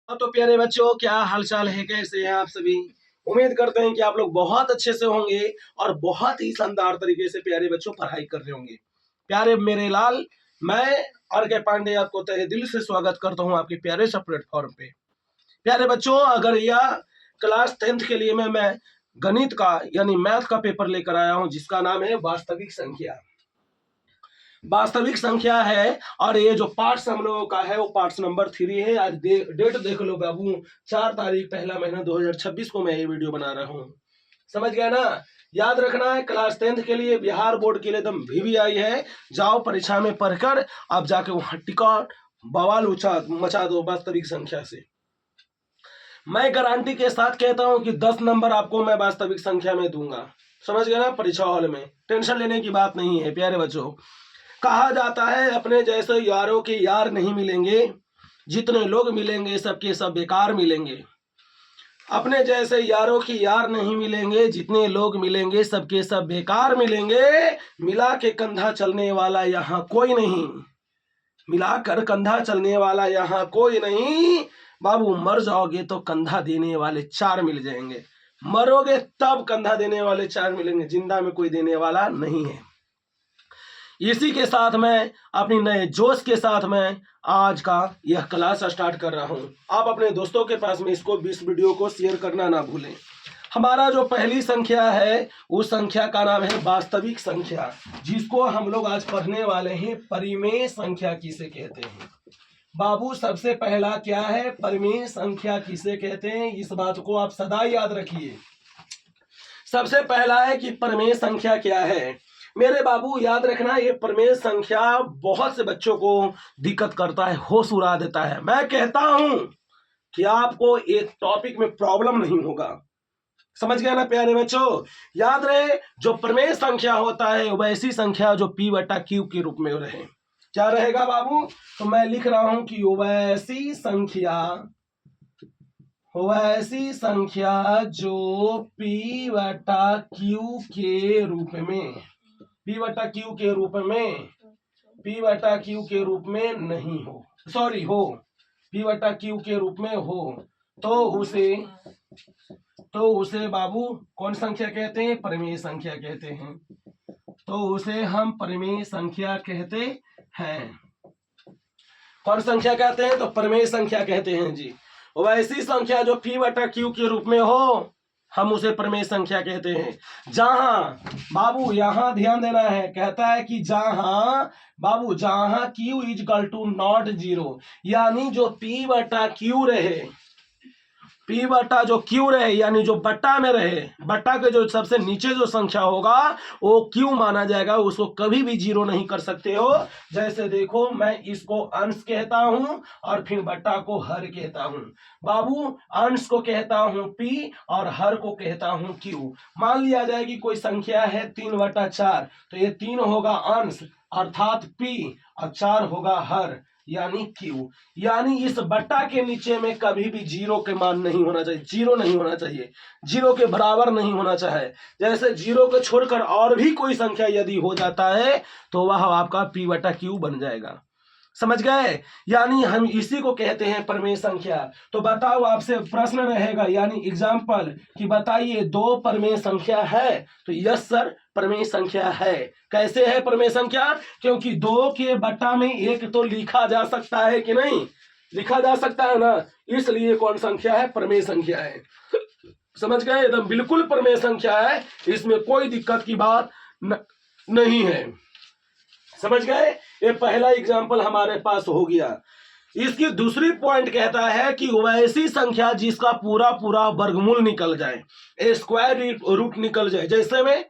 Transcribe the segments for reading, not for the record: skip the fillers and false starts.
तो प्यारे बच्चों, क्या हालचाल है, कैसे हैं आप सभी। उम्मीद करते हैं कि आप लोग बहुत अच्छे से होंगे और बहुत ही शानदार तरीके से प्यारे बच्चों पढ़ाई कर रहे होंगे। प्यारे मेरे लाल, मैं आर के पांडे आपको तहे दिल से स्वागत करता हूं आपके प्यारे सा प्लेटफॉर्म पे। प्यारे बच्चों, अगर यह क्लास 10th के लिए मैं गणित का यानी मैथ का पेपर लेकर आया हूं जिसका नाम है वास्तविक संख्या। वास्तविक संख्या है और ये जो पार्ट्स हम लोगों का है वो पार्ट्स नंबर 3 है। आज डेट देख लो बाबू, 4 तारीख पहला महीना 2026 को मैं ये वीडियो बना रहा हूँ। समझ गया ना। याद रखना है, क्लास 10th के लिए बिहार बोर्ड के लिए एकदम VVI है। जाओ परीक्षा में पढ़कर अब जाके वहां टिकट बवाल मचा दो वास्तविक संख्या से। मैं गारंटी के साथ कहता हूं कि 10 नंबर आपको मैं वास्तविक संख्या में दूंगा। समझ गया ना। परीक्षा हॉल में टेंशन लेने की बात नहीं है प्यारे बच्चों। कहा जाता है अपने जैसे यारों के यार नहीं मिलेंगे, जितने लोग मिलेंगे सबके सब बेकार मिलेंगे। अपने जैसे यारों के यार नहीं मिलेंगे, जितने लोग मिलेंगे सबके सब बेकार मिलेंगे। मिला के कंधा चलने वाला यहाँ कोई नहीं, मिलाकर कंधा चलने वाला यहाँ कोई नहीं। बाबू मर जाओगे तो कंधा देने वाले 4 मिल जाएंगे, मरोगे तब कंधा देने वाले 4 मिलेंगे, जिंदा में कोई देने वाला नहीं है। इसी के साथ मैं अपनी नए जोश के साथ मैं आज का यह क्लास स्टार्ट कर रहा हूं। आप अपने दोस्तों के पास में इस वीडियो को शेयर करना ना भूलें। हमारा जो पहली संख्या है उस संख्या का नाम है वास्तविक संख्या, जिसको हम लोग आज पढ़ने वाले हैं परिमेय संख्या किसे कहते हैं। बाबू सबसे पहला क्या है, परिमेय संख्या किसे कहते हैं, इस बात को आप सदा याद रखिए। सबसे पहला है कि परिमेय संख्या क्या है। मेरे बाबू याद रखना, ये परिमेय संख्या बहुत से बच्चों को दिक्कत करता है, होश उड़ा देता है। मैं कहता हूं कि आपको एक टॉपिक में प्रॉब्लम नहीं होगा। समझ गया ना प्यारे बच्चों। याद रहे, जो परिमेय संख्या होता है वैसी संख्या जो P/Q के रूप में रहे। क्या रहेगा बाबू, तो मैं लिख रहा हूं कि वैसी संख्या जो P/Q के रूप में P/Q के रूप में नहीं हो, सॉरी हो, P/Q के रूप में हो तो उसे बाबू कौन संख्या कहते हैं, परिमेय संख्या कहते हैं। तो उसे हम परिमेय संख्या कहते हैं। कौन संख्या कहते हैं, तो परिमेय संख्या कहते हैं जी। वैसी संख्या जो P/Q के रूप में हो हम उसे परिमेय संख्या कहते हैं। जहां बाबू, यहां ध्यान देना है, कहता है कि जहां Q इजकल टू नॉट 0, यानी जो P/Q रहे, P/Q रहे यानी जो बट्टा में रहे, बट्टा के जो सबसे नीचे जो संख्या होगा वो Q माना जाएगा, उसको कभी भी 0 नहीं कर सकते हो। जैसे देखो, मैं इसको अंश कहता हूं और फिर बट्टा को हर कहता हूं। बाबू अंश को कहता हूं P और हर को कहता हूं Q। मान लिया जाए कि कोई संख्या है 3/4, तो ये 3 होगा अंश अर्थात P और 4 होगा हर यानी Q। यानी इस बट्टा के नीचे में कभी भी 0 के मान नहीं होना चाहिए, 0 नहीं होना चाहिए, 0 के बराबर नहीं होना चाहिए। जैसे 0 को छोड़कर और भी कोई संख्या यदि हो जाता है तो वह आपका P/Q बन जाएगा। समझ गए। यानी हम इसी को कहते हैं परिमेय संख्या। तो बताओ, आपसे प्रश्न रहेगा यानी एग्जाम्पल कि बताइए 2 परिमेय संख्या है, तो यस सर परिमेय संख्या है। कैसे है परिमेय संख्या, क्योंकि 2 के बट्टा में 1 तो लिखा जा सकता है कि नहीं, लिखा जा सकता है ना, इसलिए कौन संख्या है, परिमेय संख्या है। समझ गए, एकदम बिल्कुल परिमेय संख्या है, इसमें कोई दिक्कत की बात नहीं है। समझ गए। ये पहला एग्जाम्पल हमारे पास हो गया। इसकी दूसरी पॉइंट कहता है कि वैसी संख्या जिसका पूरा पूरा वर्गमूल निकल जाए, स्क्वायर रूट निकल जाए। जैसे में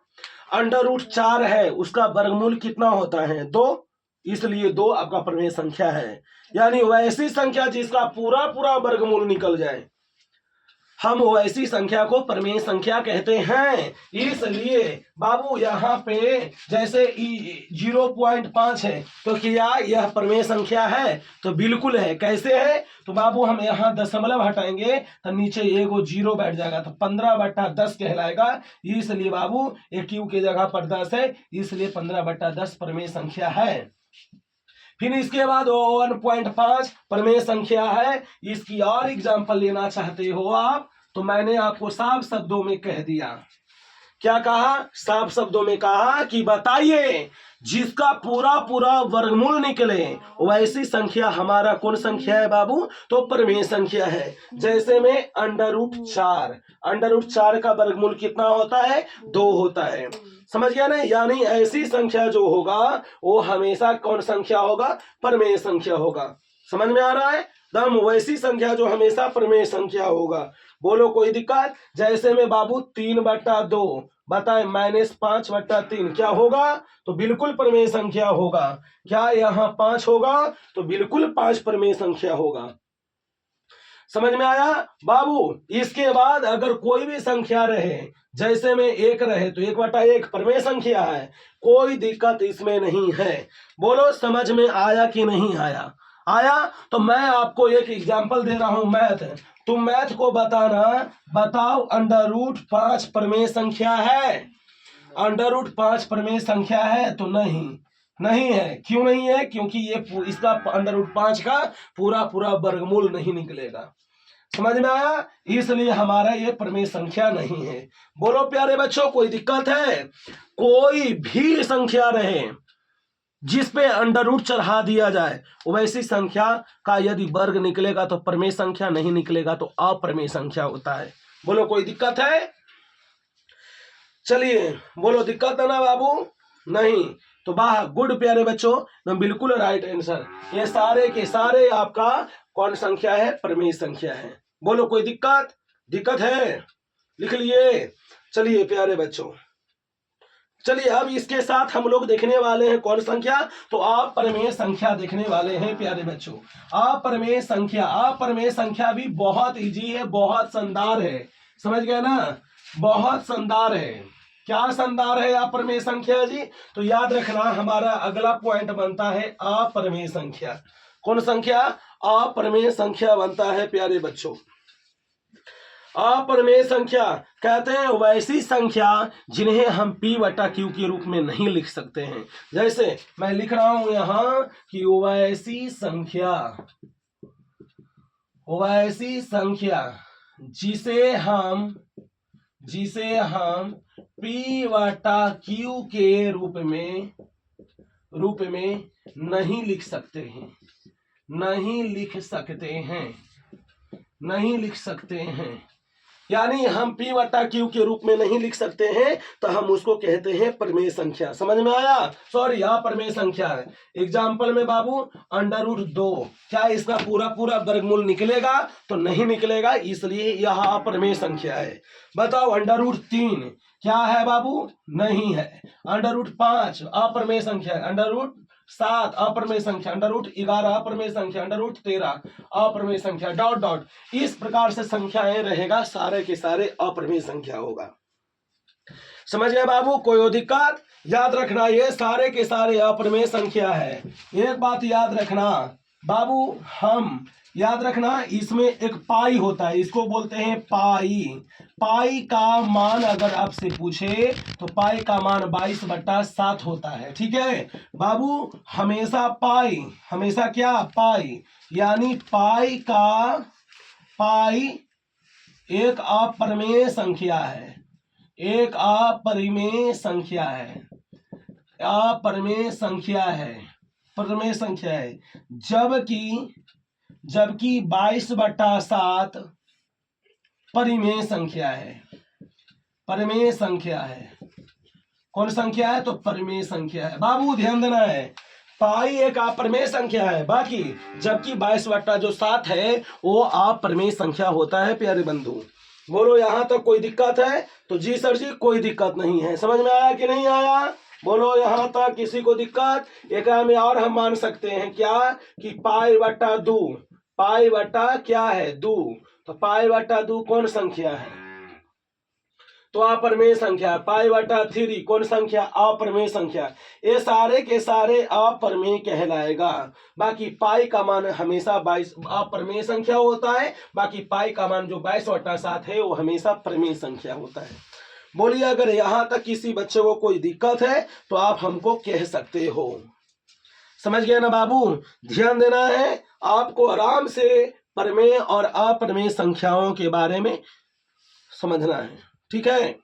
√4 है, उसका वर्गमूल कितना होता है, 2, इसलिए 2 आपका परिमेय संख्या है। यानी वैसी संख्या जिसका पूरा पूरा वर्गमूल निकल जाए, हम वैसी संख्या को परिमेय संख्या कहते हैं। इसलिए बाबू यहाँ पे जैसे 0.5 है, तो क्या यह परिमेय संख्या है, तो बिल्कुल है। कैसे है, तो बाबू हम यहाँ दशमलव हटाएंगे तो नीचे एगो 0 बैठ जाएगा, तो 15/10 कहलाएगा। इसलिए बाबू एक Q की जगह पर 10 है, इसलिए 15/10 परिमेय संख्या है। फिर इसके बाद 1.5 प्रमेय संख्या है। इसकी और एग्जाम्पल लेना चाहते हो आप तो मैंने आपको साफ शब्दों में कह दिया। क्या कहा? साफ शब्दों में कहा कि बताइए जिसका पूरा पूरा वर्गमूल निकले वैसी संख्या हमारा कौन संख्या है बाबू? तो प्रमेय संख्या है। जैसे में √4, √4 का वर्गमूल कितना होता है? 2 होता है। समझ गया ना? यानी ऐसी संख्या जो होगा वो हमेशा कौन संख्या होगा? प्रमेय संख्या होगा। समझ में आ रहा है? दम वैसी संख्या जो हमेशा प्रमेय संख्या होगा। बोलो कोई दिक्कत? जैसे में बाबू 3/2 बताए -5/3 क्या होगा? तो बिल्कुल प्रमेय संख्या होगा। क्या यहाँ 5 होगा? तो बिल्कुल 5 प्रमेय संख्या होगा। समझ में आया बाबू? इसके बाद अगर कोई भी संख्या रहे, जैसे में 1 रहे तो 1/1 प्रमेय संख्या है, कोई दिक्कत इसमें नहीं है। बोलो समझ में आया कि नहीं आया? आया? तो मैं आपको एक एग्जांपल दे रहा हूं मैथ। तुम मैथ को बताना, बताओ √5 प्रमेय संख्या है? √5 प्रमेय संख्या है? तो नहीं है। क्यों नहीं है? क्योंकि ये इसका √5 का पूरा पूरा वर्गमूल नहीं निकलेगा। समझ में आया? इसलिए हमारा ये प्रमेय संख्या नहीं है। बोलो प्यारे बच्चों कोई दिक्कत है? कोई भी संख्या रहे जिस पे √ चढ़ा दिया जाए वैसी संख्या का यदि वर्ग निकलेगा तो प्रमेय संख्या, नहीं निकलेगा तो अप्रमेय संख्या होता है। बोलो कोई दिक्कत है? चलिए बोलो दिक्कत है ना बाबू? नहीं तो वाह, गुड प्यारे बच्चों, बिल्कुल राइट आंसर। ये सारे के सारे आपका कौन संख्या है? प्रमेय संख्या है। बोलो कोई दिक्कत? दिक्कत है? लिख लिए? चलिए प्यारे बच्चों, चलिए अब इसके साथ हम लोग देखने वाले हैं कौन संख्या? तो अप्रमेय संख्या देखने वाले हैं प्यारे बच्चों। अप्रमेय संख्या, अप्रमेय संख्या भी बहुत इजी है, बहुत शानदार है। समझ गए ना? बहुत शानदार है। क्या शानदार है अप्रमेय संख्या जी? तो याद रखना हमारा अगला पॉइंट बनता है अप्रमेय संख्या। कौन संख्या? अप्रमेय संख्या बनता है प्यारे बच्चों। अप्रमेय संख्या कहते हैं वैसी संख्या जिन्हें हम P/Q के रूप में नहीं लिख सकते हैं। जैसे मैं लिख रहा हूं यहां कि वैसी संख्या जिसे हम P/Q के रूप में नहीं लिख सकते हैं। यानी हम P/Q के रूप में नहीं लिख सकते हैं तो हम उसको कहते हैं प्रमेय संख्या। समझ में आया? सॉरी, अप्रमेय संख्या है। एग्जाम्पल में बाबू √2, क्या इसका पूरा पूरा वर्गमूल निकलेगा? तो नहीं निकलेगा, इसलिए यह अप्रमेय संख्या है। बताओ √3 क्या है बाबू? नहीं है। √5 अप्रमेय संख्या है। √7 अप्रमेय संख्या, √11 अप्रमेय संख्या, √13 अप्रमेय संख्या, डॉट इस प्रकार से संख्याएं रहेगा, सारे के सारे अप्रमेय संख्या होगा। समझ गए बाबू? कोई दिक्कत? याद रखना ये सारे के सारे अप्रमेय संख्या है। एक बात याद रखना बाबू, हम याद रखना इसमें एक पाई होता है, इसको बोलते हैं पाई का मान अगर आपसे पूछे तो पाई का मान 22/7 होता है। ठीक है बाबू? हमेशा क्या? पाई, यानी पाई एक अप्रमेय संख्या है। प्रमेय संख्या है। जबकि 22/7 परिमेय संख्या है। कौन संख्या है? तो परिमेय संख्या है। बाबू ध्यान देना है, पाई एक अप्रमेय संख्या है, बाकी जबकि 22/7 है वो अप्रमेय संख्या होता है प्यारे बंधु। बोलो यहां तक कोई दिक्कत है? तो जी सर जी कोई दिक्कत नहीं है। समझ में आया कि नहीं आया? बोलो यहां तक किसी को दिक्कत? एक में और हम मान सकते हैं क्या कि पाई/2, क्या है? 2, तो पाई/2 कौन संख्या है? तो अप्रमेय संख्या। पाई/3 कौन संख्या? अप्रमेय संख्या। ये सारे के सारे अप्रमेय कहलाएगा। बाकी पाई का मान हमेशा 22 अप्रमेय संख्या होता है, बाकी पाई का मान जो 22/7 है वो हमेशा प्रमेय संख्या होता है। बोलिए अगर यहां तक किसी बच्चे को कोई दिक्कत है तो आप हमको कह सकते हो। समझ गए ना बाबू? ध्यान देना है आपको, आराम से प्रमेय और अप्रमेय संख्याओं के बारे में समझना है, ठीक है?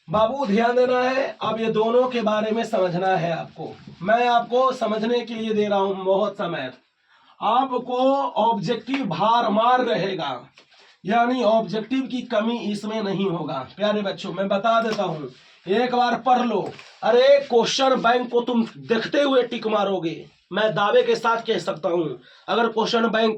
बाबू ध्यान देना है, अब ये दोनों के बारे में समझना है आपको। मैं आपको समझने के लिए दे रहा हूं बहुत समय, आपको ऑब्जेक्टिव भार मार रहेगा, यानी ऑब्जेक्टिव की कमी इसमें नहीं होगा। प्यारे बच्चों मैं बता देता हूं, एक बार पढ़ लो, अरे क्वेश्चन बैंक को तुम देखते हुए टिक मारोगे, मैं दावे के साथ कह सकता हूं। अगर क्वेश्चन बैंक,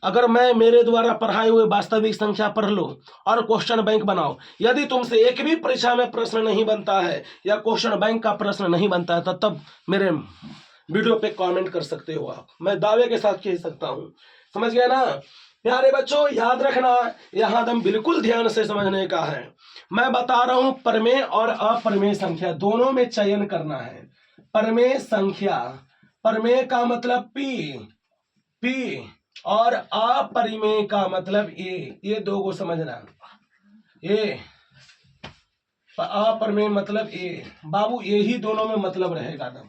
अगर मैं मेरे द्वारा पढ़ाए हुए वास्तविक संख्या पढ़ लो और क्वेश्चन बैंक बनाओ, यदि तुमसे एक भी परीक्षा में प्रश्न नहीं बनता है या क्वेश्चन बैंक का प्रश्न नहीं बनता है, तब मेरे वीडियो पे कमेंट कर सकते हो आप, मैं दावे के साथ कह सकता हूं। समझ गया ना? प्यारे बच्चों याद रखना, यहां दम बिल्कुल ध्यान से समझने का है। मैं बता रहा हूं प्रमेय और अप्रमेय संख्या दोनों में चयन करना है। प्रमेय संख्या, प्रमेय का मतलब पी और अपरिमेय का मतलब ए, ये दो को समझना। ए अपरिमेय मतलब ए, बाबू यही दोनों में मतलब रहेगा ना।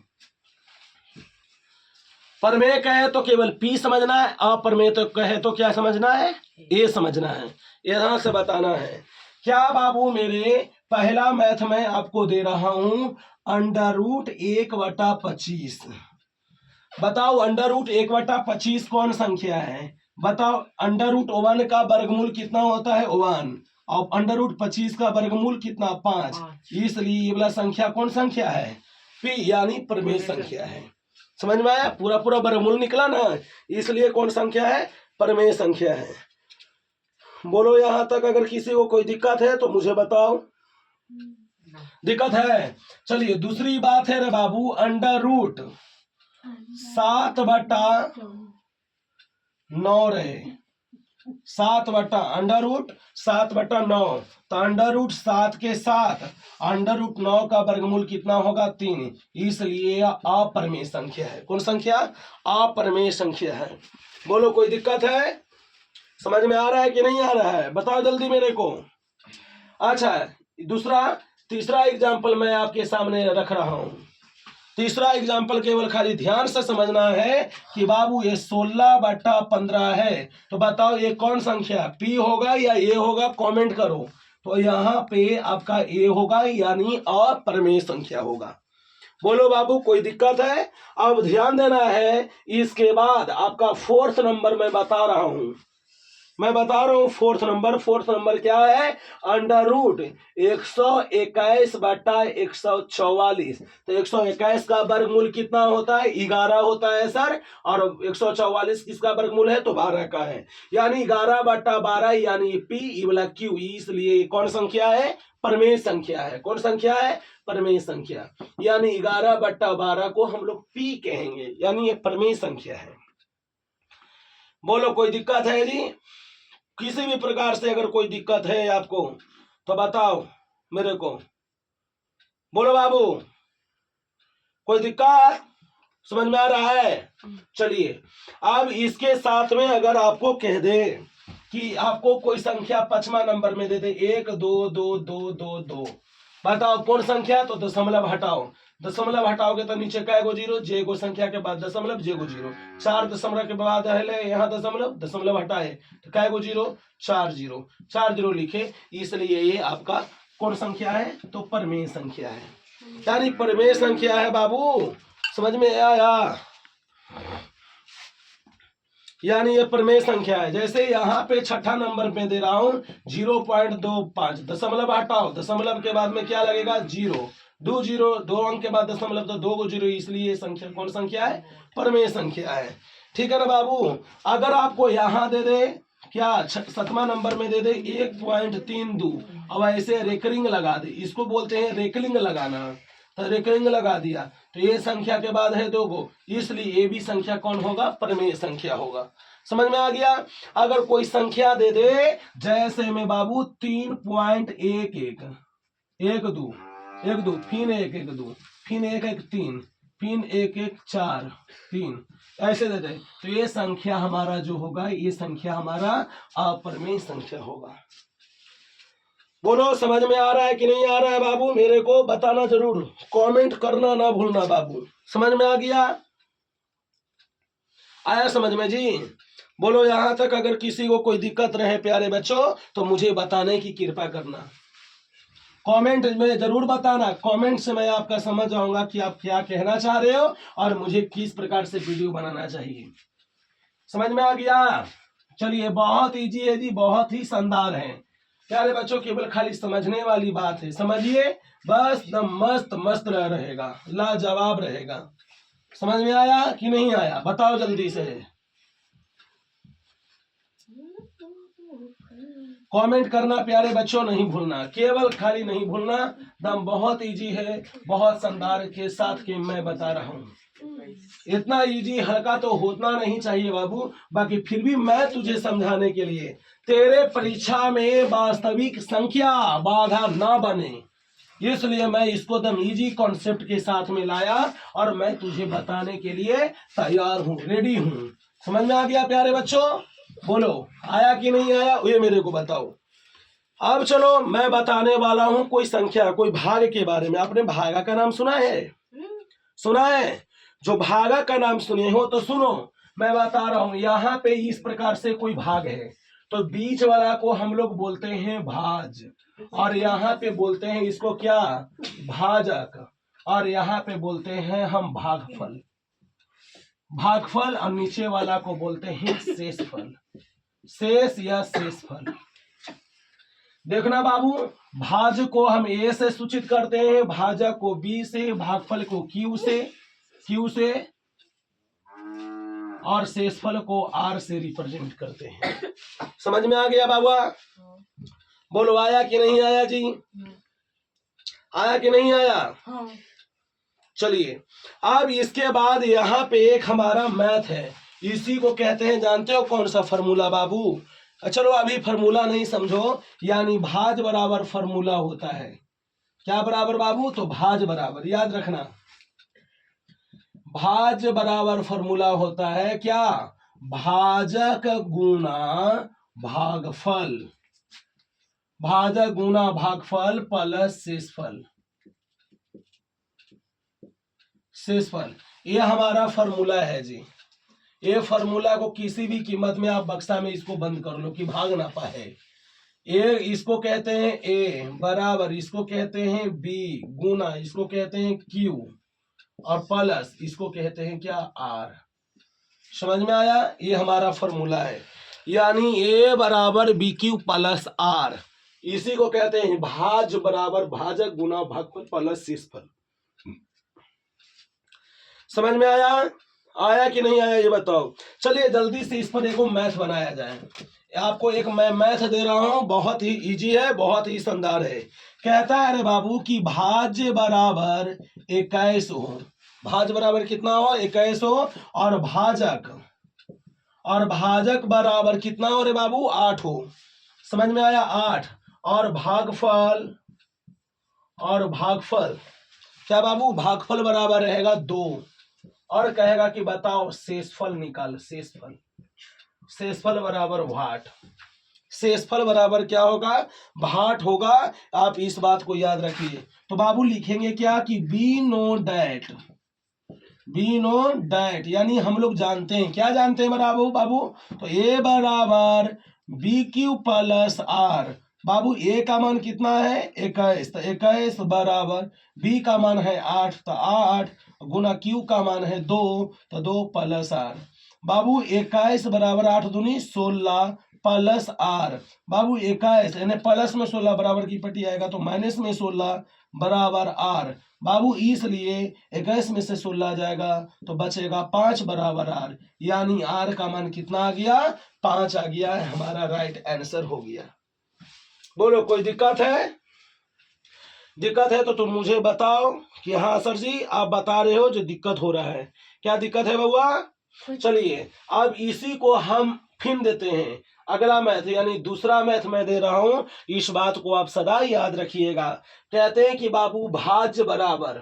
प्रमेय कहे तो केवल पी समझना है, अप्रमेय तो कहे तो क्या समझना है? ए समझना है। यहां से बताना है क्या बाबू? मेरे पहला मैथ में आपको दे रहा हूं √1/25। बताओ √1/25 कौन संख्या है? बताओ √1 का वर्गमूल कितना होता है? 1। और √25 का वर्गमूल कितना? 5। इसलिए ये वाला संख्या कौन संख्या है? पी, यानी प्रमेय संख्या है। समझ में आया? पूरा पूरा वर्गमूल निकला ना, इसलिए कौन संख्या है? प्रमेय संख्या है। बोलो यहां तक अगर किसी को कोई दिक्कत है तो मुझे बताओ। दिक्कत है? चलिए दूसरी बात है रे बाबू, √7/9 रहे, 7/9, तो √7 के साथ √9 का वर्गमूल कितना होगा? 3। इसलिए अप्रमेय संख्या है। कौन संख्या? अप्रमेय संख्या है। बोलो कोई दिक्कत है? समझ में आ रहा है कि नहीं आ रहा है? बताओ जल्दी मेरे को। अच्छा तीसरा एग्जाम्पल मैं आपके सामने रख रहा हूं। तीसरा एग्जाम्पल केवल खाली ध्यान से समझना है कि बाबू ये 16/15 है, तो बताओ ये कौन संख्या? पी होगा या ए होगा? कमेंट करो। तो यहाँ पे आपका ए होगा, यानी अप्रमेय संख्या होगा। बोलो बाबू कोई दिक्कत है? अब ध्यान देना है, इसके बाद आपका फोर्थ नंबर मैं बता रहा हूं, फोर्थ नंबर क्या है? √121/144। तो 121 का वर्गमूल कितना होता है? 11 होता है सर, और 144 किसका वर्गमूल है? तो 12 का है, यानी 11/12, यानी पी वाला क्यू। इसलिए कौन संख्या है? प्रमेय संख्या है। कौन संख्या है? प्रमेय संख्या, यानी 11/12 को हम लोग पी कहेंगे, यानी ये प्रमेय संख्या है। बोलो कोई दिक्कत है जी? किसी भी प्रकार से अगर कोई दिक्कत है आपको तो बताओ मेरे को। बोलो बाबू कोई दिक्कत? समझ में आ रहा है? चलिए अब इसके साथ में अगर आपको कह दे कि आपको कोई संख्या 5वां नंबर में दे दे, 1 2 2 2 2 2, बताओ कौन संख्या? तो दशमलव हटाओ, दशमलव हटाओगे तो नीचे काय गो जीरो? जे गो संख्या के बाद दशमलव, जे गो जीरो। 4 दशमलव के बाद है यहाँ दशमलव हटाए तो काय गो जीरो? 4 जीरो, 4 जीरो लिखे। इसलिए ये आपका कौन संख्या है? तो प्रमेय संख्या है, यानी प्रमेय संख्या है बाबू। समझ में आया? यानी ये प्रमेय संख्या है। जैसे यहाँ पे छठा नंबर पे दे रहा हूं 0.25, दशमलव हटाओ, दशमलव के बाद में क्या लगेगा? 0, 2 जीरो, 2 अंक के बाद दशमलव तो 2 जीरो, इसलिए संख्या कौन संख्या है? प्रमेय संख्या है। ठीक है ना बाबू? अगर आपको यहाँ दे दे क्या? 7वां नंबर में दे दे 1.32, अब ऐसे रेकरिंग लगा दे, इसको बोलते हैं रेकरिंग लगाना, तो रेकरिंग लगा दिया तो ये संख्या के बाद है 2 गो, इसलिए ये भी संख्या कौन होगा? प्रमेय संख्या होगा। समझ में आ गया? अगर कोई संख्या दे दे जैसे में बाबू 3.11, 1 2 1 2, फिर 1 1 2, फिर 1 1 3, फिर 1 1 4 3, ऐसे दे दे तो ये संख्या हमारा जो होगा, ये संख्या हमारा अप्रमेय संख्या होगा। बोलो समझ में आ रहा है कि नहीं आ रहा है बाबू? मेरे को बताना जरूर, कमेंट करना ना भूलना बाबू। समझ में आ गया? आया समझ में जी? बोलो यहां तक। अगर किसी को कोई दिक्कत रहे प्यारे बच्चों तो मुझे बताने की कृपा करना, कमेंट में जरूर बताना। कमेंट से मैं आपका समझ जाऊंगा कि आप क्या कहना चाह रहे हो और मुझे किस प्रकार से वीडियो बनाना चाहिए। समझ में आ गया? चलिए, बहुत इजी है जी, बहुत ही शानदार है प्यारे बच्चों। केवल खाली समझने वाली बात है, समझिए बस। दम मस्त मस्त रहेगा, लाजवाब रहेगा। समझ में आया कि नहीं आया? बताओ जल्दी से, कमेंट करना प्यारे बच्चों नहीं भूलना, केवल खाली नहीं भूलना। दम बहुत इजी है, बहुत शानदार के साथ के मैं बता रहा हूँ। इतना इजी हल्का तो होना नहीं चाहिए बाबू। बाकी फिर भी मैं तुझे समझाने के लिए, तेरे परीक्षा में वास्तविक संख्या बाधा ना बने, इसलिए मैं इसको दम इजी कॉन्सेप्ट के साथ में लाया और मैं तुझे बताने के लिए तैयार हूँ, रेडी हूँ। समझ में आ गया प्यारे बच्चों? बोलो आया कि नहीं आया, ये मेरे को बताओ। अब चलो मैं बताने वाला हूँ कोई संख्या, कोई भाग के बारे में। आपने भागा का नाम सुना है? सुना है? जो भागा का नाम सुने हो तो सुनो, मैं बता रहा हूं। यहाँ पे इस प्रकार से कोई भाग है तो बीच वाला को हम लोग बोलते हैं भाज, और यहाँ पे बोलते हैं इसको क्या? भाजक। और यहाँ पे बोलते हैं हम भागफल। भागफल। और नीचे वाला को बोलते हैं शेषफल, शेष या शेषफल। देखना बाबू, भाज को हम ए से सूचित करते हैं, भाजक को बी से, भागफल को क्यू से और शेषफल को आर से रिप्रेजेंट करते हैं। समझ में आ गया बाबा? बोलो आया कि नहीं आया जी? आया कि नहीं आया? चलिए, अब इसके बाद यहाँ पे एक हमारा मैथ है, इसी को कहते हैं, जानते हो कौन सा फॉर्मूला बाबू? चलो अभी फॉर्मूला नहीं समझो, यानी भाज बराबर फॉर्मूला होता है। क्या बराबर बाबू? तो भाज बराबर, याद रखना, भाज बराबर फॉर्मूला होता है क्या? भाजक गुना भागफल, भाजक गुना भागफल प्लस शेषफल। शेषफल ये हमारा फॉर्मूला है जी। ये फॉर्मूला को किसी भी कीमत में आप बक्सा में इसको बंद कर लो कि भाग ना पाए। ए इसको कहते हैं ए बराबर, इसको कहते हैं बी गुना, इसको कहते हैं क्यू, और प्लस इसको कहते हैं क्या? आर। समझ में आया? ये हमारा फॉर्मूला है, यानी ए बराबर बी क्यू प्लस आर, इसी को कहते हैं भाज बराबर भाजक गुना भागफल प्लस शेषफल। समझ में आया? आया कि नहीं आया ये बताओ। चलिए जल्दी से इस पर एक मैथ बनाया जाए। आपको एक मैं मैथ दे रहा हूं, बहुत ही इजी है, बहुत ही शानदार है। कहता है अरे बाबू कि भाज्य बराबर 21 हो। भाज्य बराबर कितना हो? 21 हो। और भाजक बराबर कितना हो रे बाबू? 8 हो। समझ में आया? 8। और भागफल क्या बाबू? भागफल बराबर रहेगा 2। और कहेगा कि बताओ शेषफल निकाल। शेषफल बराबर भाट। शेषफल बराबर क्या होगा? भाट होगा। आप इस बात को याद रखिए। तो बाबू लिखेंगे क्या कि बी नो डैट, यानी हम लोग जानते हैं, क्या जानते हैं बाबू? तो ए बराबर बी क्यू प्लस आर। बाबू ए का मान कितना है? 21, तो 21 बराबर बी का मान है 8, तो 8 गुना क्यू का मान है 2, तो 2 प्लस आर। बाबू 21 बराबर 8 दूनी 16 प्लस आर। बाबू 21 यानी प्लस में 16 बराबर की पट्टी आएगा, तो माइनस में 16 बराबर आर। बाबू इसलिए 21 में से 16 जाएगा तो बचेगा 5 बराबर आर, यानी आर का मान कितना आ गया? 5 आ गया है। हमारा राइट आंसर हो गया। बोलो कोई दिक्कत है? दिक्कत है तो तुम मुझे बताओ कि हाँ सर जी आप बता रहे हो जो दिक्कत हो रहा है। क्या दिक्कत है बउआ? चलिए अब इसी को हम फिर देते हैं। अगला मैथ यानी दूसरा मैथ मैं दे रहा हूं, इस बात को आप सदा याद रखिएगा। कहते हैं कि बाबू भाज बराबर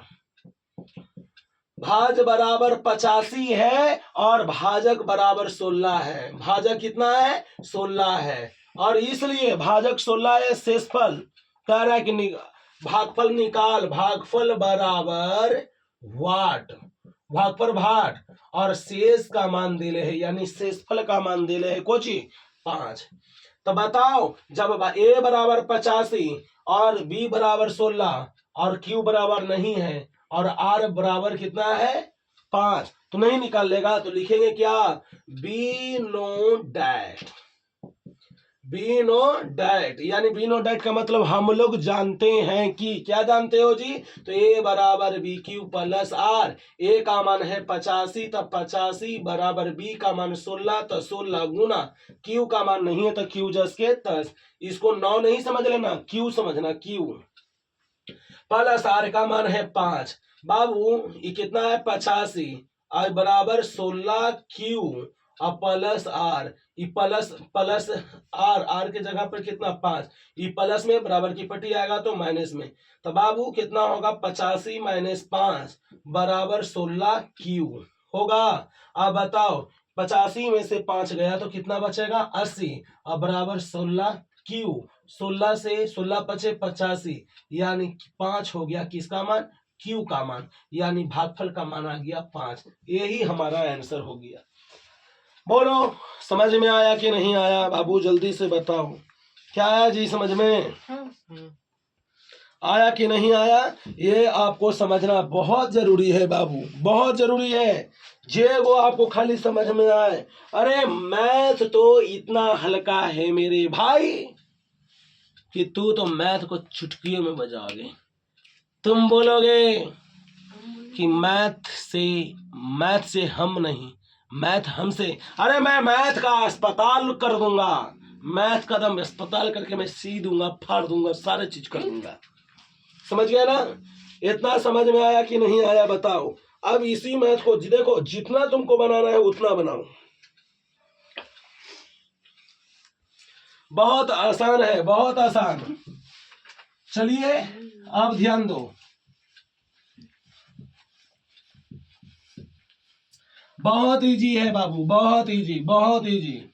85 है और भाजक बराबर 16 है। भाजक कितना है? 16 है, और इसलिए भाजक 16 है। शेषफल कह रहा है कि भागफल निकाल, भागफल बराबर वाट, भागफल भाट, और शेष का मान दिले है, यानी शेषफल का मान दिले है कोची 5। तो बताओ जब a बराबर 85 और b बराबर 16 और q बराबर नहीं है और r बराबर कितना है 5, तो नहीं निकाल लेगा, तो लिखेंगे क्या, be know that, be know that, यानी बी नो डैट का मतलब हम लोग जानते हैं कि, क्या जानते हो जी, तो a बराबर B Q plus R, a का मान है 85 तो 85 बराबर b का मान 16 तो 16 गुना q का मान नहीं है तो q जस के 10, इसको 9 नहीं समझ लेना, q समझना, q प्लस आर का मान है 5। बाबू ये कितना है 85 और बराबर 16 क्यू और प्लस आर, ये प्लस प्लस आर, आर के जगह पर कितना 5, ये प्लस में बराबर की पट्टी आएगा तो माइनस में, तो बाबू कितना होगा 85 माइनस 5 बराबर 16 क्यू होगा। अब बताओ 85 में से 5 गया तो कितना बचेगा 80 और बराबर 16 क्यू, 16 से 16 पचे 85, यानी 5 हो गया किसका मान, क्यू का मान, यानी भागफल का मान आ गया 5। यही हमारा आंसर हो गया। बोलो समझ में आया कि नहीं आया बाबू, जल्दी से बताओ, क्या आया जी समझ में, आया कि नहीं आया, ये आपको समझना बहुत जरूरी है बाबू, बहुत जरूरी है, जे वो आपको खाली समझ में आए। अरे मैथ तो इतना हल्का है मेरे भाई कि तू तो मैथ को चुटकियों में बजाओगे। तुम बोलोगे कि मैथ से हम नहीं, मैथ हमसे, अरे मैं मैथ का अस्पताल कर दूंगा, मैथ का दम अस्पताल करके मैं सी दूंगा, फाड़ दूंगा, सारे चीज कर दूंगा। समझ गया ना, इतना समझ में आया कि नहीं आया बताओ। अब इसी मैथ को देखो, जितना तुमको बनाना है उतना बनाओ, बहुत आसान है, बहुत आसान। चलिए अब ध्यान दो, बहुत इजी है बाबू, बहुत इजी, बहुत इजी।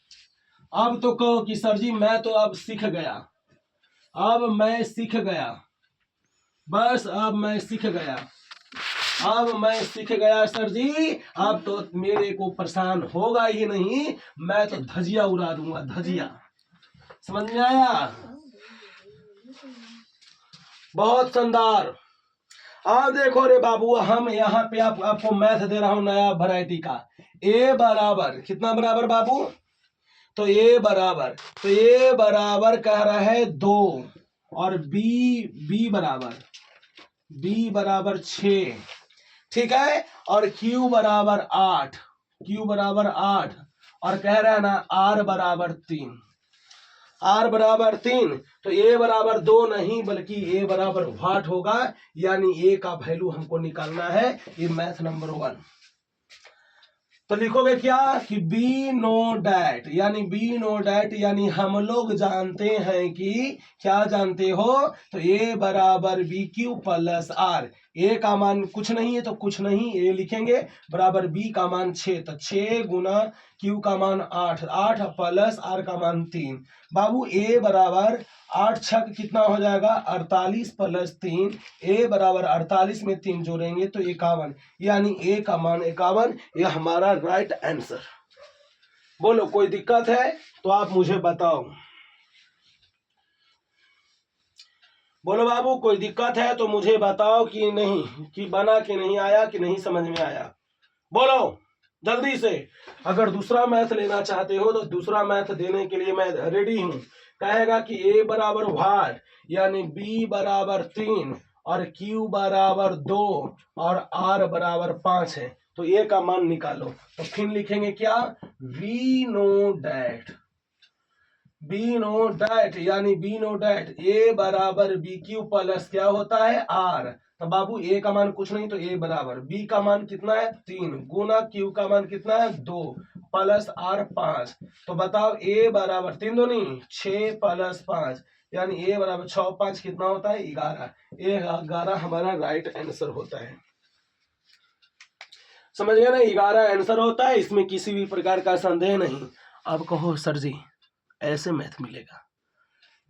अब तो कहो कि सर जी मैं तो अब सीख गया, अब मैं सीख गया, बस अब मैं सीख गया, अब मैं सीख गया सर जी, अब तो मेरे को परेशान होगा ही नहीं, मैं तो धजिया उड़ा दूंगा, धजिया। समझ में आया, बहुत शानदार। अब देखो रे बाबू, हम यहाँ पे आपको मैथ दे रहा हूं नया वैरायटी का। ए बराबर कितना बराबर बाबू, तो ए बराबर कह रहा है 2 और बी बराबर 6, ठीक है, और क्यू बराबर 8, और कह रहा है ना आर बराबर 3, तो ए बराबर 2 नहीं बल्कि ए बराबर वाट होगा, यानी ए का वैल्यू हमको निकालना है, ये मैथ नंबर 1। तो लिखोगे क्या कि बी नो डैट, यानी हम लोग जानते हैं कि, क्या जानते हो, तो ए बराबर बी क्यू प्लस आर, ए का मान कुछ नहीं है तो कुछ नहीं, ए लिखेंगे, बराबर बी का मान 6 तो 6 गुना क्यू का मान 8 प्लस आर का मान 3। बाबू ए बराबर 8 छक कितना हो जाएगा 48 प्लस 3, ए बराबर 48 में 3 जोड़ेंगे तो 51, यानी ए का मान 51, यह हमारा राइट आंसर। बोलो कोई दिक्कत है तो आप मुझे बताओ, बोलो बाबू कोई दिक्कत है तो मुझे बताओ कि नहीं, कि बना कि नहीं आया, कि नहीं समझ में आया, बोलो जल्दी से। अगर दूसरा मैथ लेना चाहते हो तो दूसरा मैथ देने के लिए मैं रेडी हूं। कहेगा कि ए बराबर वाट, यानी बी बराबर 3 और क्यू बराबर 2 और आर बराबर 5 है, तो ए का मान निकालो। तो फिर लिखेंगे क्या, वी नो डैट, यानी बी नो डैट ए बराबर बी क्यू प्लस क्या होता है आर, तो बाबू ए का मान कुछ नहीं तो ए बराबर बी का मान कितना है 3 गुना क्यू का मान कितना है 2 प्लस आर 5, तो बताओ ए बराबर 3 दूनी 6 प्लस 5, यानी ए बराबर 6 5 कितना होता है 11, ये 11 हमारा राइट आंसर होता है। समझ गया ना, 11 आंसर होता है, इसमें किसी भी प्रकार का संदेह नहीं। अब कहो सर जी ऐसे मैथ मिलेगा,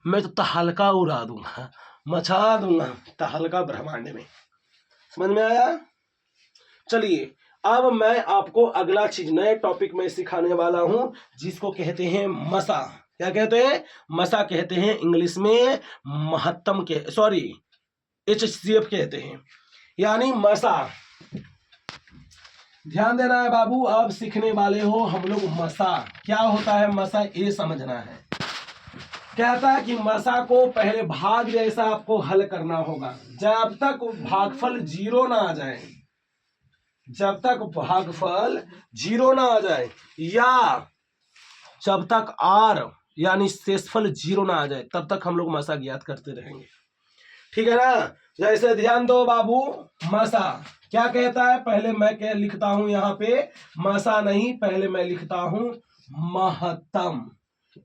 मैं तो हल्का उड़ा दूंगा, मचा दूंगा तहलका ब्रह्मांड में। समझ में आया? चलिए अब मैं आपको अगला चीज नए टॉपिक में सिखाने वाला हूं जिसको कहते हैं मसा। क्या कहते हैं? मसा कहते हैं इंग्लिश में महत्तम के सॉरी HCF कहते हैं, यानी मसा। ध्यान देना है बाबू, अब सीखने वाले हो हम लोग मसा। क्या होता है मसा ये समझना है। कहता है कि मसा को पहले भाग जैसा आपको हल करना होगा जब तक भागफल 0 ना आ जाए, जब तक भागफल 0 ना आ जाए या जब तक R यानी शेषफल 0 ना आ जाए तब तक हम लोग मसा ज्ञात करते रहेंगे। ठीक है ना? जैसे ध्यान दो बाबू, मसा क्या कहता है? पहले मैं क्या लिखता हूं यहाँ पे, मसा नहीं, पहले मैं लिखता हूं महत्तम।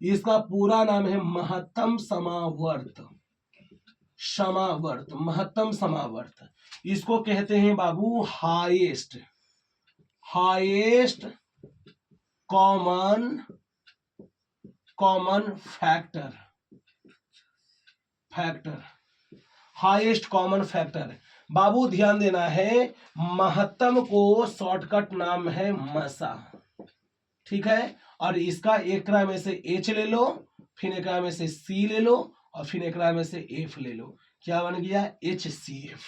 इसका पूरा नाम है महत्तम समावर्त। समावर्त, महत्तम समावर्त। इसको कहते हैं बाबू highest, highest common factor, highest common factor. बाबू ध्यान देना है, महत्तम को शॉर्टकट नाम है मसा। ठीक है? और इसका एक में से H ले लो, फिर एक में से C ले लो और फिर एक में से F ले लो। क्या बन गया? HCF।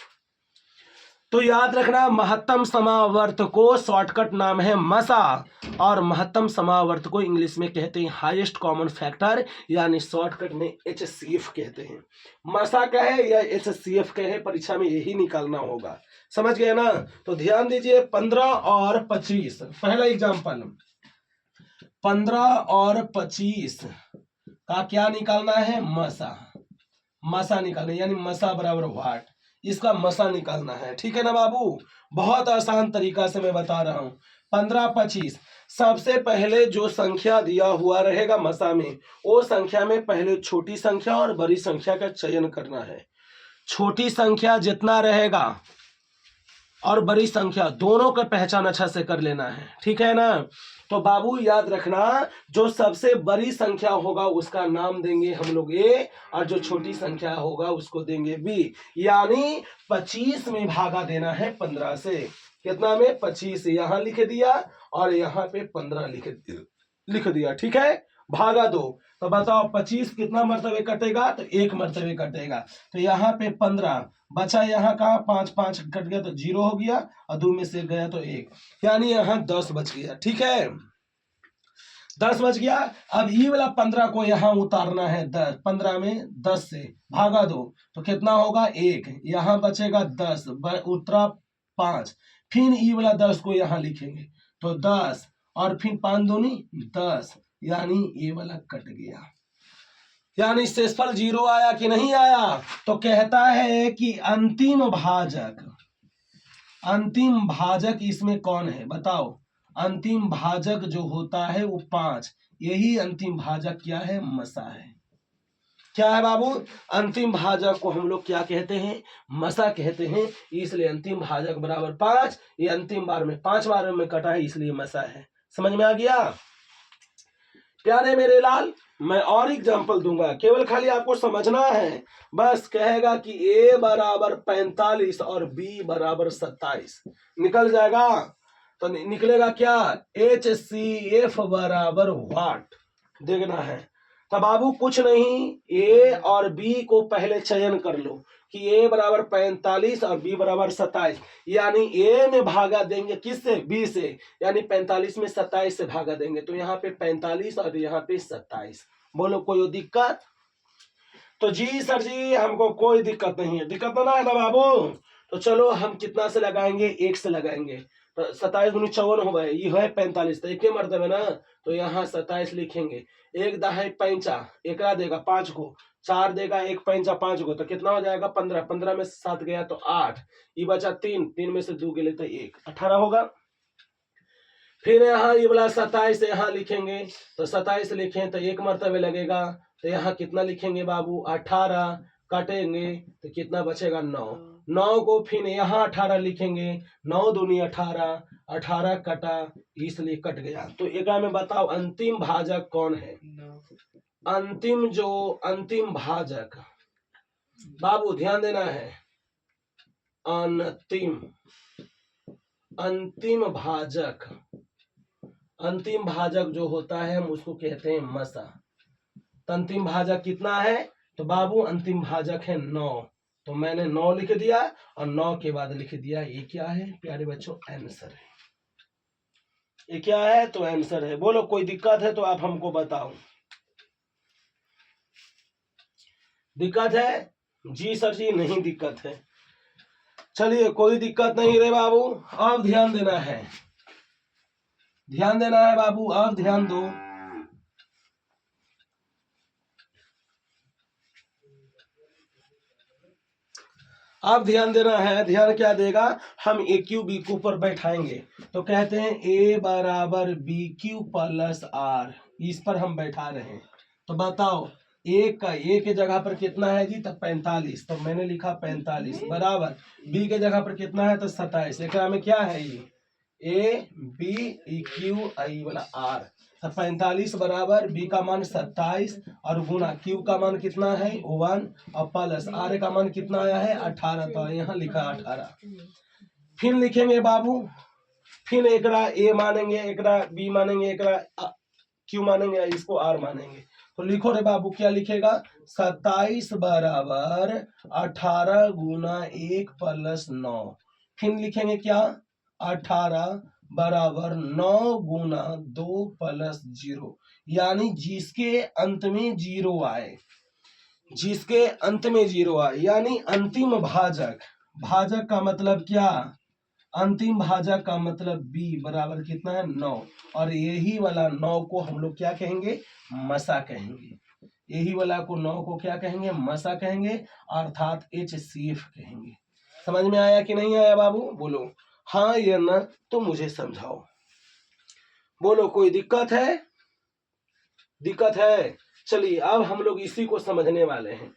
तो याद रखना महत्तम समावर्त को शॉर्टकट नाम है मसा और महत्तम समावर्त को इंग्लिश में कहते हैं हाईएस्ट कॉमन फैक्टर, यानी शॉर्टकट में HCF कहते हैं। मसा कहे या HCF कहे, परीक्षा में यही निकालना होगा। समझ गए ना? तो ध्यान दीजिए 15 और 25, पहला एग्जाम्पल 15 और 25 का क्या निकालना है? मसा। मसा निकालना यानी मसा बराबर व्हाट, इसका मसा निकालना है। ठीक है ना बाबू? बहुत आसान तरीका से मैं बता रहा हूं। 15 25, सबसे पहले जो संख्या दिया हुआ रहेगा मसा में, वो संख्या में पहले छोटी संख्या और बड़ी संख्या का चयन करना है। छोटी संख्या जितना रहेगा और बड़ी संख्या दोनों का पहचान अच्छा से कर लेना है। ठीक है ना? तो बाबू याद रखना, जो सबसे बड़ी संख्या होगा उसका नाम देंगे हम लोग A और जो छोटी संख्या होगा उसको देंगे B। यानी 25 में भागा देना है 15 से। कितना में? 25। यहां लिख दिया और यहाँ पे 15 लिख दिया। ठीक है? भागा दो तो बताओ 25 कितना मरतबे कटेगा? तो 1 मरतबे कटेगा। तो यहाँ पे 15 बचा, यहाँ का 5 5 कट गया तो 0 हो गया और 2 में से गया तो 1, यानी यहाँ 10 बच गया। ठीक है? 10 बच गया। अब ये वाला 15 को यहाँ उतारना है 10, 15 में 10 से भागा दो तो कितना होगा? 1, यहाँ बचेगा 10, उतरा 5, फिर ये वाला 10 को यहाँ लिखेंगे तो 10 और फिर 5 दूनी 10, यानी ये वाला कट गया। यानी शेषफल 0 आया कि नहीं आया? तो कहता है कि अंतिम भाजक इसमें कौन है? बताओ। अंतिम भाजक जो होता है वो 5, यही अंतिम भाजक क्या है? मसा है। क्या है बाबू? अंतिम भाजक को हम लोग क्या कहते हैं? मसा कहते हैं। इसलिए अंतिम भाजक बराबर 5, ये अंतिम बार में 5 बार में कटा है इसलिए मसा है। समझ में आ गया? प्यारे मेरे लाल, मैं और एग्जांपल दूंगा, केवल खाली आपको समझना है। बस कहेगा कि A बराबर 45 और B बराबर 27, निकल जाएगा। तो निकलेगा क्या? HCF बराबर व्हाट, देखना है। तो बाबू कुछ नहीं, A और B को पहले चयन कर लो कि A बराबर 45 और B बराबर 27, यानी A में भागा देंगे किससे? B से, यानी 45 में 27 से भागा देंगे तो यहाँ पे 45 और यहाँ पे 27। बोलो कोई दिक्कत? तो जी सर जी हमको कोई दिक्कत नहीं है। दिक्कत तो ना है ना बाबू? तो चलो हम कितना से लगाएंगे? 1 से लगाएंगे। तो 27 दूनी 54 हो गए, ये है 45, तो एक मरतबे ना, तो यहाँ 27 लिखेंगे। 1 दहाई 5, एक देगा 5 को, 4 देगा 1 5 5 को, तो कितना हो जाएगा? 15, 15 में से 7 गया तो 8, ये बचा 3, 3 में से 2 गए तो 1, 18 होगा। फिर यहाँ ये वाला 27 यहाँ लिखेंगे, तो 27 लिखें तो 1 मरतबे लगेगा, तो यहाँ कितना लिखेंगे बाबू? 18, काटेंगे तो कितना बचेगा? 9, 9 को फिर यहाँ 18 लिखेंगे, 9 दूनी 18, 18 कटा इसलिए कट गया। तो एक में बताओ अंतिम भाजक कौन है? अंतिम भाजक बाबू ध्यान देना है, अंतिम अंतिम भाजक, अंतिम भाजक जो होता है हम उसको कहते हैं मसा। तो अंतिम भाजक कितना है, तो बाबू अंतिम भाजक है 9, तो मैंने 9 लिख दिया और 9 के बाद लिख दिया ये क्या है प्यारे बच्चों, आंसर है। ये क्या है, तो आंसर है। बोलो कोई दिक्कत है तो आप हमको बताओ, दिक्कत है? जी सर जी नहीं दिक्कत है। चलिए कोई दिक्कत नहीं रे बाबू, अब ध्यान देना है, ध्यान देना है बाबू, अब ध्यान दो। अब ध्यान देना है, ध्यान क्या देगा, हम ए क्यू बी क्यू पर बैठाएंगे तो कहते हैं ए बराबर बी क्यू प्लस आर, इस पर हम बैठा रहे हैं। तो बताओ ए का ए के जगह पर कितना है जी, तो 45, तो मैंने लिखा 45 बराबर बी के जगह पर कितना है, तो 27। एक में क्या है ये A B E Q I वाला आर, तो 45 बराबर बी का मान 27 और गुना क्यू का मान कितना है 1 और प्लस आर का मान कितना आया है 18, तो यहाँ लिखा 18। फिर लिखेंगे बाबू, फिर एकरा ए मानेंगे, एकरा बी मानेंगे, एकरा क्यू मानेंगे, इसको आर मानेंगे। तो लिखो रे बाबू, क्या लिखेगा, 27 बराबर 18 गुना 1 प्लस 9। फिर लिखेंगे क्या, 18 बराबर 9 गुना 2 प्लस 0, यानी जिसके अंत में 0 आए, जिसके अंत में 0 आए, यानी अंतिम भाजक। भाजक का मतलब क्या, अंतिम भाजक का मतलब b बराबर कितना है 9, और यही वाला 9 को हम लोग क्या कहेंगे, मसा कहेंगे। यही वाला को 9 को क्या कहेंगे, मसा कहेंगे, अर्थात HCF कहेंगे। समझ में आया कि नहीं आया बाबू, बोलो हाँ या ना, तो मुझे समझाओ। बोलो कोई दिक्कत है, दिक्कत है? चलिए अब हम लोग इसी को समझने वाले हैं।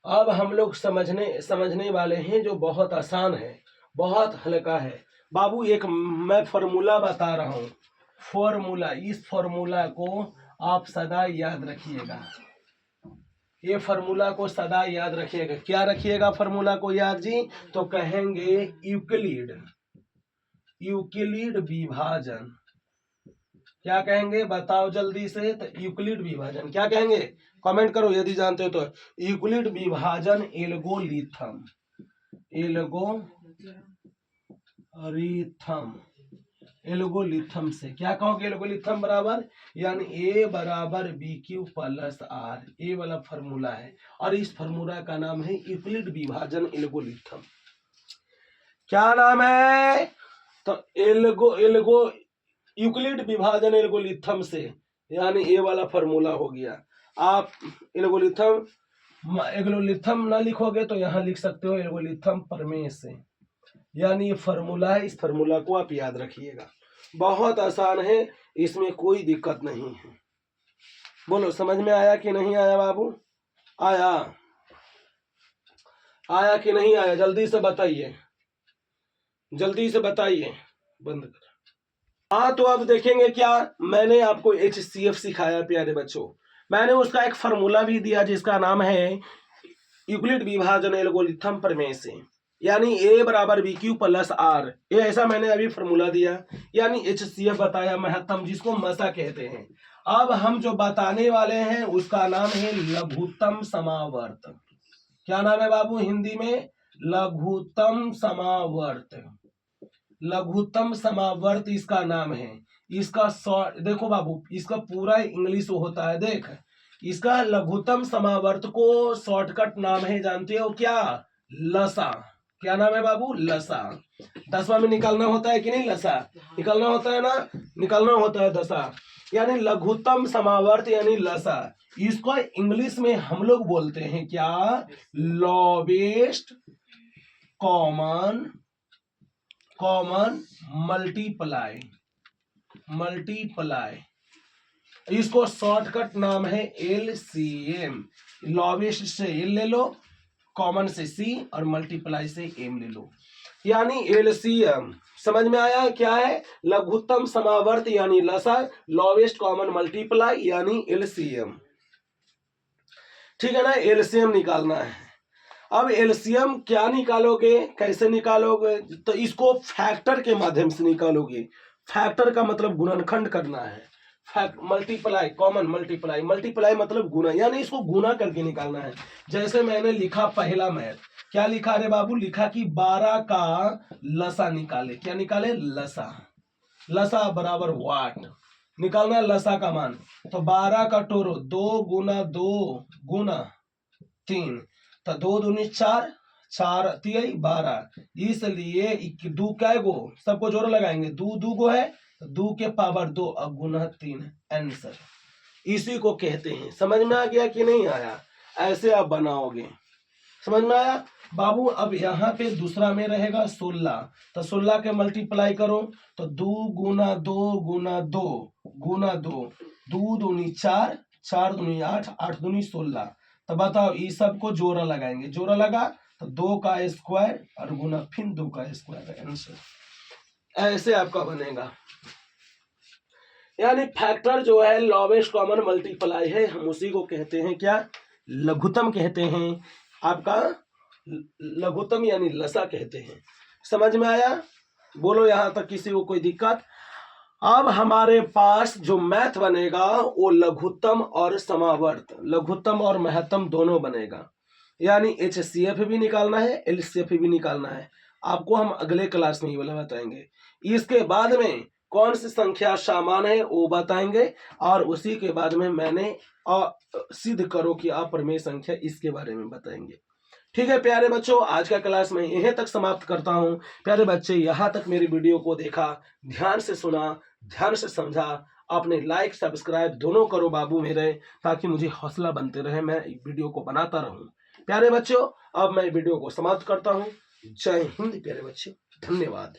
अब हम लोग समझने वाले हैं जो बहुत आसान है, बहुत हल्का है बाबू। एक मैं फॉर्मूला बता रहा हूँ, फॉर्मूला, इस फॉर्मूला को आप सदा याद रखिएगा, ये फॉर्मूला को सदा याद रखिएगा। क्या रखिएगा फॉर्मूला को याद जी, तो कहेंगे यूक्लिड, यूक्लिड विभाजन। क्या कहेंगे बताओ जल्दी से, तो यूक्लिड विभाजन क्या कहेंगे, कमेंट करो यदि जानते हो तो। यूक्लिड विभाजन एल्गोरिथम, एल्गोरिथम से क्या कहोगे, एल्गोरिथम बराबर, यानी ए बराबर बी क्यू प्लस आर, ए वाला फॉर्मूला है और इस फॉर्मूला का नाम है यूक्लिड विभाजन एल्गोरिथम। क्या नाम है, तो यूक्लिड विभाजन एल्गोरिथम से, यानी ए वाला फॉर्मूला हो गया। आप एल्गोरिथम ना लिखोगे तो यहाँ लिख सकते हो एल्गोरिथम प्रमेय से, यानी ये फॉर्मूला है, इस फॉर्मूला को आप याद रखिएगा। बहुत आसान है, इसमें कोई दिक्कत नहीं है। बोलो समझ में आया कि नहीं आया बाबू, आया, आया कि नहीं आया, जल्दी से बताइए, जल्दी से बताइए, बंद कर। हाँ तो अब देखेंगे क्या, मैंने आपको HCF सिखाया प्यारे बच्चों, मैंने उसका एक फॉर्मूला भी दिया जिसका नाम है यूक्लिड विभाजन एल्गोरिथम प्रमेय से, यानी ए बराबर बी क्यू प्लस आर, ये ऐसा मैंने अभी फॉर्मूला दिया, यानी HCF बताया, महत्तम, जिसको मसा कहते हैं। अब हम जो बताने वाले हैं उसका नाम है लघुत्तम समावर्त। क्या नाम है बाबू हिंदी में, लघुत्तम समावर्त, लघुत्तम समावर्त इसका नाम है। इसका देखो बाबू, इसका पूरा इंग्लिश होता है, देख, इसका लघुत्तम समावर्त को शॉर्टकट नाम है, जानते हो क्या, लसा। क्या नाम है बाबू, लसा। 10वां में निकालना होता है कि नहीं, लसा निकालना होता है ना, निकालना होता है दशा, यानी लघुत्तम समावर्त यानी लसा। इसको इंग्लिश में हम लोग बोलते हैं क्या, लोवेस्ट कॉमन मल्टीप्लाई, इसको शॉर्टकट नाम है LCM। लोवेस्ट से L ले लो, कॉमन से C और मल्टीप्लाई से M ले लो, यानी LCM समझ में आया क्या है लघुत्तम समावर्त यानी लसा, लोवेस्ट कॉमन मल्टीप्लाई यानी एलसीएम। ठीक है ना, एलसीएम निकालना है। अब एलसीएम क्या निकालोगे, कैसे निकालोगे, तो इसको फैक्टर के माध्यम से निकालोगे। फैक्टर का मतलब गुणनखंड करना है, मल्टीप्लाई, कॉमन मल्टीप्लाई, मल्टीप्लाई मतलब गुना, यानी इसको गुना करके निकालना है। जैसे मैंने लिखा पहला मैथ, क्या लिखा रे बाबू, लिखा कि 12 का लसा निकाले, क्या निकाले, लसा, लसा बराबर वाट, निकालना है लसा का मान। तो 12 का टोरो 2 गुना 2 गुना 3, तो 2 दूनी 4, 4 तिहाई 12, इसलिए 2 क्या गो, सबको जोड़ लगाएंगे, 2 2 गो है, 2 के पावर 2 और गुना 3 आंसर। इसी को कहते हैं। समझ में आ गया कि नहीं आया, ऐसे आप बनाओगे। समझ में आया बाबू। अब यहाँ पे दूसरा में रहेगा 16, तो 16 के मल्टीप्लाई करो, तो 2 गुना 2 गुना 2 गुना 2, 2 दूनी 4, 4 दूनी 8, 8 दूनी 16। तो बताओ इस सबको जोड़ा लगाएंगे, जोड़ा लगा तो 2 का स्क्वायर और गुना फिर 2 का स्क्वायर आंसर। ऐसे आपका बनेगा। यानी फैक्टर जो है लोवेस्ट कॉमन मल्टीप्लाई है, हम उसी को कहते हैं क्या, लघुत्तम कहते हैं। आपका लघुत्तम यानी लसा कहते हैं। समझ में आया, बोलो यहां तक किसी को कोई दिक्कत। अब हमारे पास जो मैथ बनेगा वो लघुत्तम और समावर्त, लघुत्तम और महत्तम दोनों बनेगा। यानी एचसीएफ भी निकालना है, एलसीएफ भी निकालना है। आपको हम अगले क्लास में ही वाला बताएंगे। इसके बाद में कौन सी संख्या समान है वो बताएंगे, और उसी के बाद में मैंने सिद्ध करो कि अप्रमेय संख्या, इसके बारे में बताएंगे। ठीक है प्यारे बच्चों, आज का क्लास मैं यहीं तक समाप्त करता हूं। प्यारे बच्चे यहाँ तक मेरी वीडियो को देखा, ध्यान से सुना, ध्यान से समझा, आपने लाइक सब्सक्राइब दोनों करो बाबू मेरे, ताकि मुझे हौसला बनते रहे, मैं वीडियो को बनाता रहूं। प्यारे बच्चों अब मैं वीडियो को समाप्त करता हूं। जय हिंद प्यारे बच्चे, धन्यवाद।